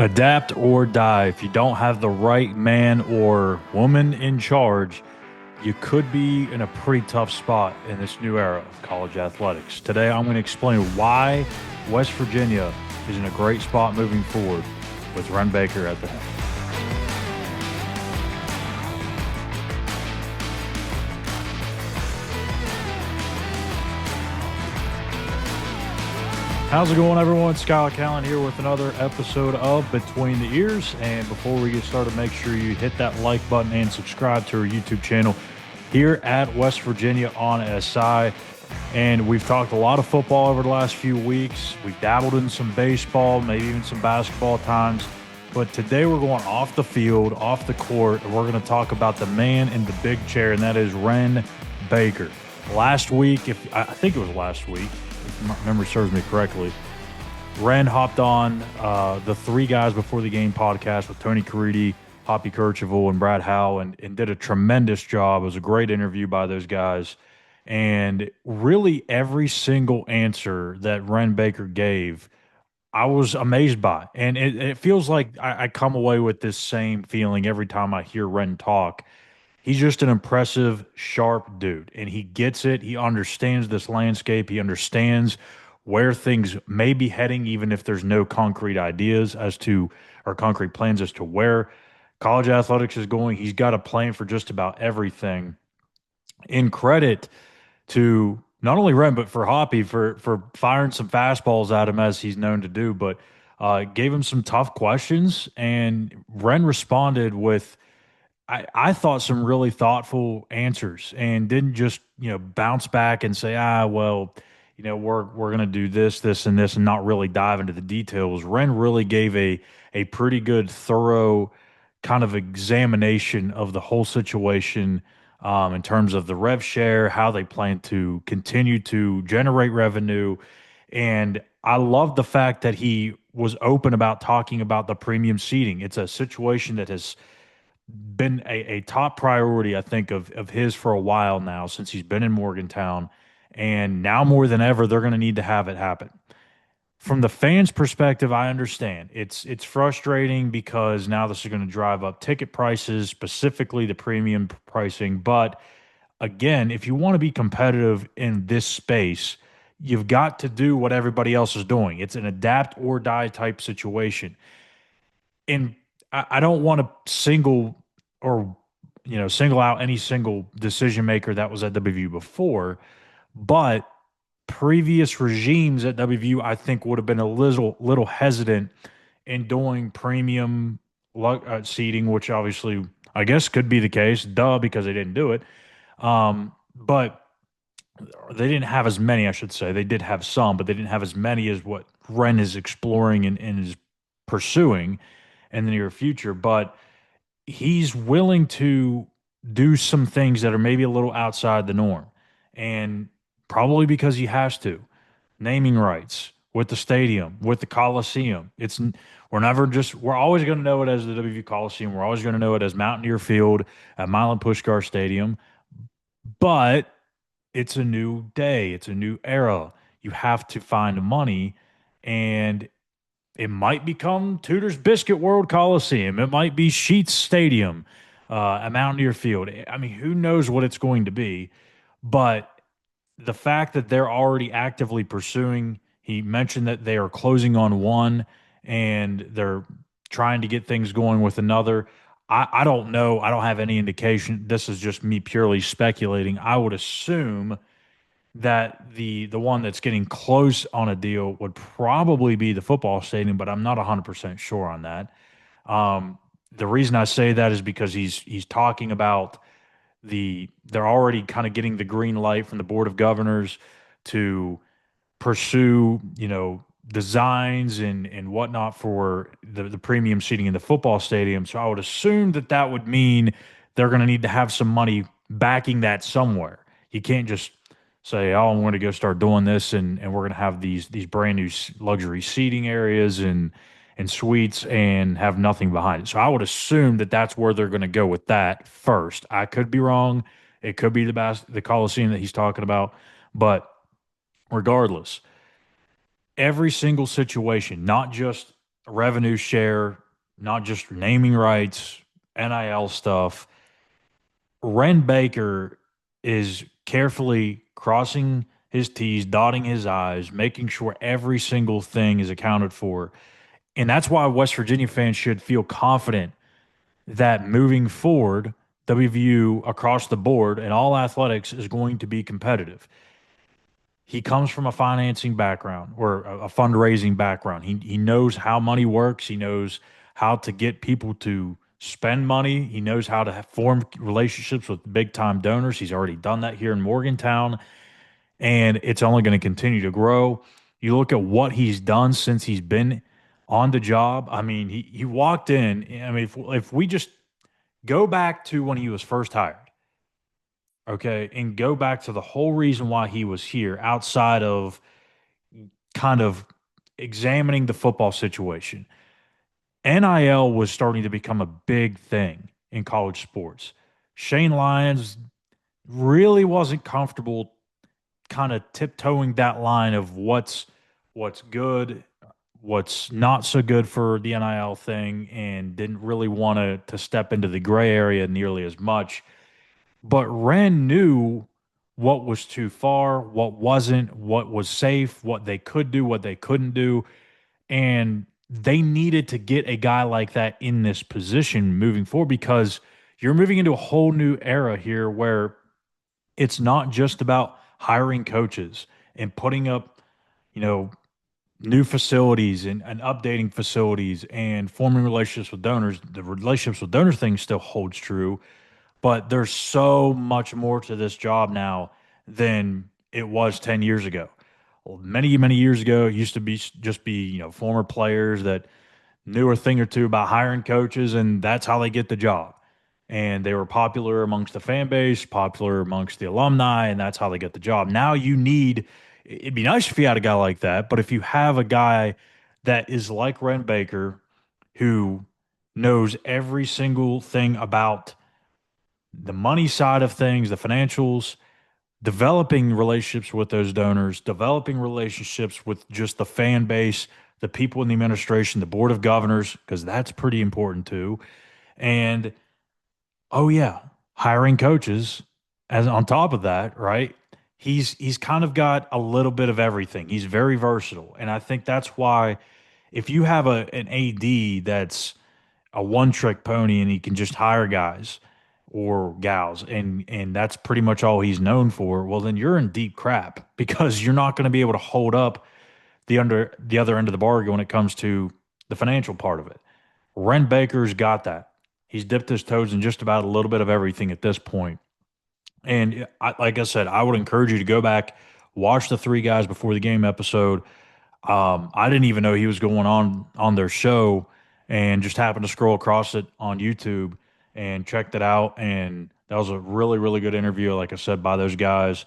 Adapt or die. If you don't have the right man or woman in charge, you could be in a pretty tough spot in this new era of college athletics. Today, I'm going to explain why West Virginia is in a great spot moving forward with Ren Baker at the helm. How's it going, everyone? Schuyler Callihan here with another episode of Between the Eers. And before we get started, make sure you hit that like button and subscribe to our YouTube channel here at West Virginia on SI. And we've talked a lot of football over the last few weeks. We've dabbled in some baseball, maybe even some basketball at times. But today we're going off the field, off the court, and we're going to talk about the man in the big chair, and that is Ren Baker. Last week, I think it was last week, if my memory serves me correctly, Ren hopped on the Three Guys Before the Game podcast with Tony Caridi, Hoppy Kercheval, and Brad Howe, and did a tremendous job. It was a great interview by those guys. And really, every single answer that Ren Baker gave, I was amazed by. And it feels like I come away with this same feeling every time I hear Ren talk. He's just an impressive, sharp dude, and he gets it. He understands this landscape. He understands where things may be heading, even if there's no concrete ideas as to or concrete plans as to where college athletics is going. He's got a plan for just about everything. In credit to not only Ren but for Hoppy for firing some fastballs at him as he's known to do, but gave him some tough questions, and Ren responded with I thought some really thoughtful answers and didn't just, bounce back and say, well, we're gonna do this, this, and this, and not really dive into the details. Ren really gave a pretty good, thorough kind of examination of the whole situation in terms of the rev share, how they plan to continue to generate revenue. And I love the fact that he was open about talking about the premium seating. It's a situation that has been a top priority, I think, of his for a while now since he's been in Morgantown. And now more than ever, they're going to need to have it happen. From the fans' perspective, I understand. It's frustrating because now this is going to drive up ticket prices, specifically the premium pricing. But again, if you want to be competitive in this space, you've got to do what everybody else is doing. It's an adapt or die type situation. And I don't want to or single out any single decision maker that was at WVU before, but previous regimes at WVU I think would have been a little hesitant in doing premium seating, which obviously I guess could be the case, duh, because they didn't do it. But they didn't have as many, I should say. They did have some, but they didn't have as many as what Ren is exploring and is pursuing in the near future. But he's willing to do some things that are maybe a little outside the norm. And probably because he has to. Naming rights with the stadium, with the Coliseum. We're always going to know it as the WVU Coliseum. We're always going to know it as Mountaineer Field at Milan Puskar Stadium. But it's a new day. It's a new era. You have to find money, and it might become Tudor's Biscuit World Coliseum. It might be Sheets Stadium at Mountaineer Field. I mean, who knows what it's going to be? But the fact that they're already actively pursuing, he mentioned that they are closing on one and they're trying to get things going with another. I don't know. I don't have any indication. This is just me purely speculating. I would assume that the one that's getting close on a deal would probably be the football stadium, but I'm not 100% sure on that. The reason I say that is because he's talking about they're already kind of getting the green light from the Board of Governors to pursue, designs and whatnot for the premium seating in the football stadium. So I would assume that that would mean they're going to need to have some money backing that somewhere. You can't just say, "Oh, I'm going to go start doing this, and we're going to have these brand new luxury seating areas and suites and have nothing behind it." So I would assume that that's where they're going to go with that first. I could be wrong. It could be the Coliseum that he's talking about, but regardless, every single situation, not just revenue share, not just naming rights, NIL stuff. Ren Baker is carefully crossing his T's, dotting his I's, making sure every single thing is accounted for. And that's why West Virginia fans should feel confident that moving forward, WVU across the board and all athletics is going to be competitive. He comes from a financing background or a fundraising background. He knows how money works. He knows how to get people to spend money. He knows how to form relationships with big time donors. He's already done that here in Morgantown, and it's only going to continue to grow. You look at what he's done since he's been on the job. I mean, he walked in. I mean, if we just go back to when he was first hired, okay, and go back to the whole reason why he was here outside of kind of examining the football situation. NIL was starting to become a big thing in college sports. Shane Lyons really wasn't comfortable kind of tiptoeing that line of what's good, what's not so good for the NIL thing, and didn't really want to step into the gray area nearly as much. But Ren knew what was too far, what wasn't, what was safe, what they could do, what they couldn't do. And they needed to get a guy like that in this position moving forward because you're moving into a whole new era here where it's not just about hiring coaches and putting up, you know, new facilities and updating facilities and forming relationships with donors. The relationships with donors thing still holds true, but there's so much more to this job now than it was 10 years ago. Well, many, many years ago, it used to be just be, former players that knew a thing or two about hiring coaches, and that's how they get the job. And they were popular amongst the fan base, popular amongst the alumni, and that's how they get the job. Now you need, it'd be nice if you had a guy like that, but if you have a guy that is like Ren Baker, who knows every single thing about the money side of things, the financials, developing relationships with those donors, developing relationships with just the fan base, the people in the administration, the board of governors, because that's pretty important too. And oh yeah, hiring coaches as on top of that, right? He's kind of got a little bit of everything. He's very versatile. And I think that's why if you have an AD that's a one trick pony and he can just hire guys or gals and that's pretty much all he's known for, well then you're in deep crap because you're not going to be able to hold up the other end of the bargain when it comes to the financial part of it. Ren Baker's got that. He's dipped his toes in just about a little bit of everything at this point. And like I said, I would encourage you to go back, watch the three guys before the game episode. I didn't even know he was going on their show, and just happened to scroll across it on YouTube and checked it out. And that was a really, really good interview. Like I said, by those guys,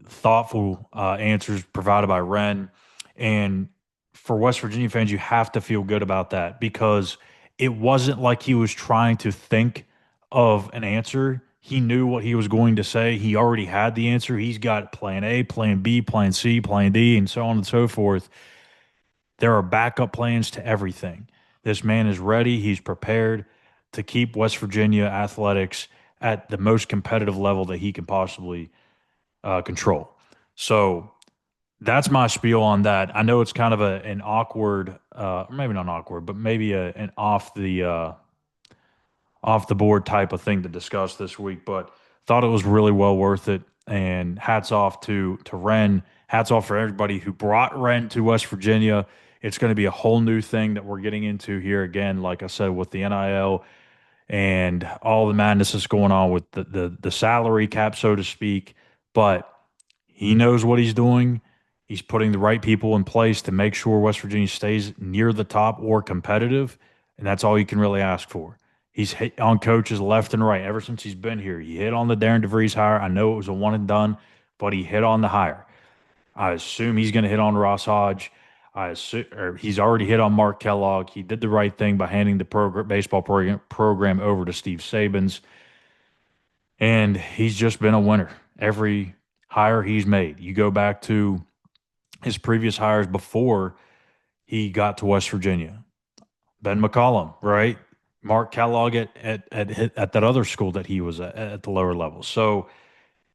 thoughtful answers provided by Ren. And for West Virginia fans, you have to feel good about that because it wasn't like he was trying to think of an answer. He knew what he was going to say. He already had the answer. He's got plan A, plan B, plan C, plan D, and so on and so forth. There are backup plans to everything. This man is ready. He's prepared to keep West Virginia athletics at the most competitive level that he can possibly control. So that's my spiel on that. I know it's kind of an awkward, maybe not awkward, but maybe an off the board type of thing to discuss this week, but thought it was really well worth it. And hats off to Ren. Hats off for everybody who brought Ren to West Virginia. It's going to be a whole new thing that we're getting into here again, like I said, with the NIL and all the madness that's going on with the salary cap, so to speak. But he knows what he's doing. He's putting the right people in place to make sure West Virginia stays near the top or competitive, and that's all you can really ask for. He's hit on coaches left and right ever since he's been here. He hit on the Darren DeVries hire. I know it was a one and done, but he hit on the hire. I assume he's going to hit on Ross Hodge. I assume, or he's already hit on Mark Kellogg. He did the right thing by handing the baseball program over to Steve Sabins, and he's just been a winner every hire he's made. You go back to his previous hires before he got to West Virginia. Ben McCollum, right? Mark Kellogg at that other school that he was at the lower level. So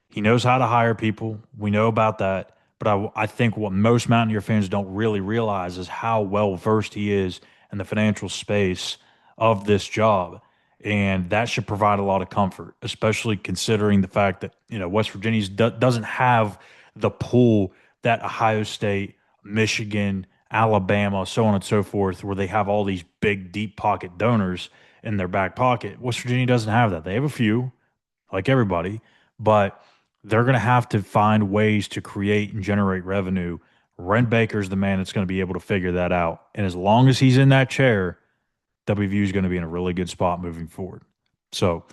he knows how to hire people. We know about that. But I think what most Mountaineer fans don't really realize is how well versed he is in the financial space of this job. And that should provide a lot of comfort, especially considering the fact that, West Virginia doesn't have the pool that Ohio State, Michigan, Alabama, so on and so forth, where they have all these big, deep pocket donors in their back pocket. West Virginia doesn't have that. They have a few, like everybody, but they're going to have to find ways to create and generate revenue. Ren Baker's the man that's going to be able to figure that out. And as long as he's in that chair, WVU is going to be in a really good spot moving forward. So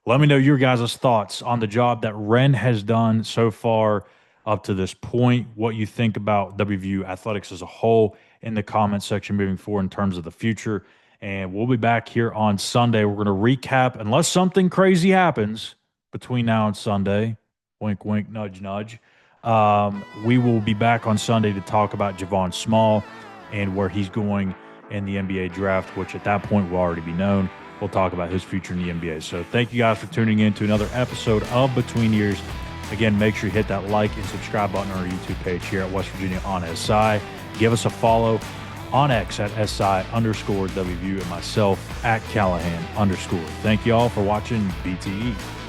let me know your guys' thoughts on the job that Ren has done so far up to this point, what you think about WVU athletics as a whole in the comment section moving forward in terms of the future. And we'll be back here on Sunday. We're going to recap, unless something crazy happens between now and Sunday. Wink, wink, nudge, nudge. We will be back on Sunday to talk about Javon Small and where he's going in the NBA draft, which at that point will already be known. We'll talk about his future in the NBA. So thank you guys for tuning in to another episode of Between Eers. Again, make sure you hit that like and subscribe button on our YouTube page here at West Virginia on SI. Give us a follow on X at SI_WVU and myself at Callihan_. Thank you all for watching BTE.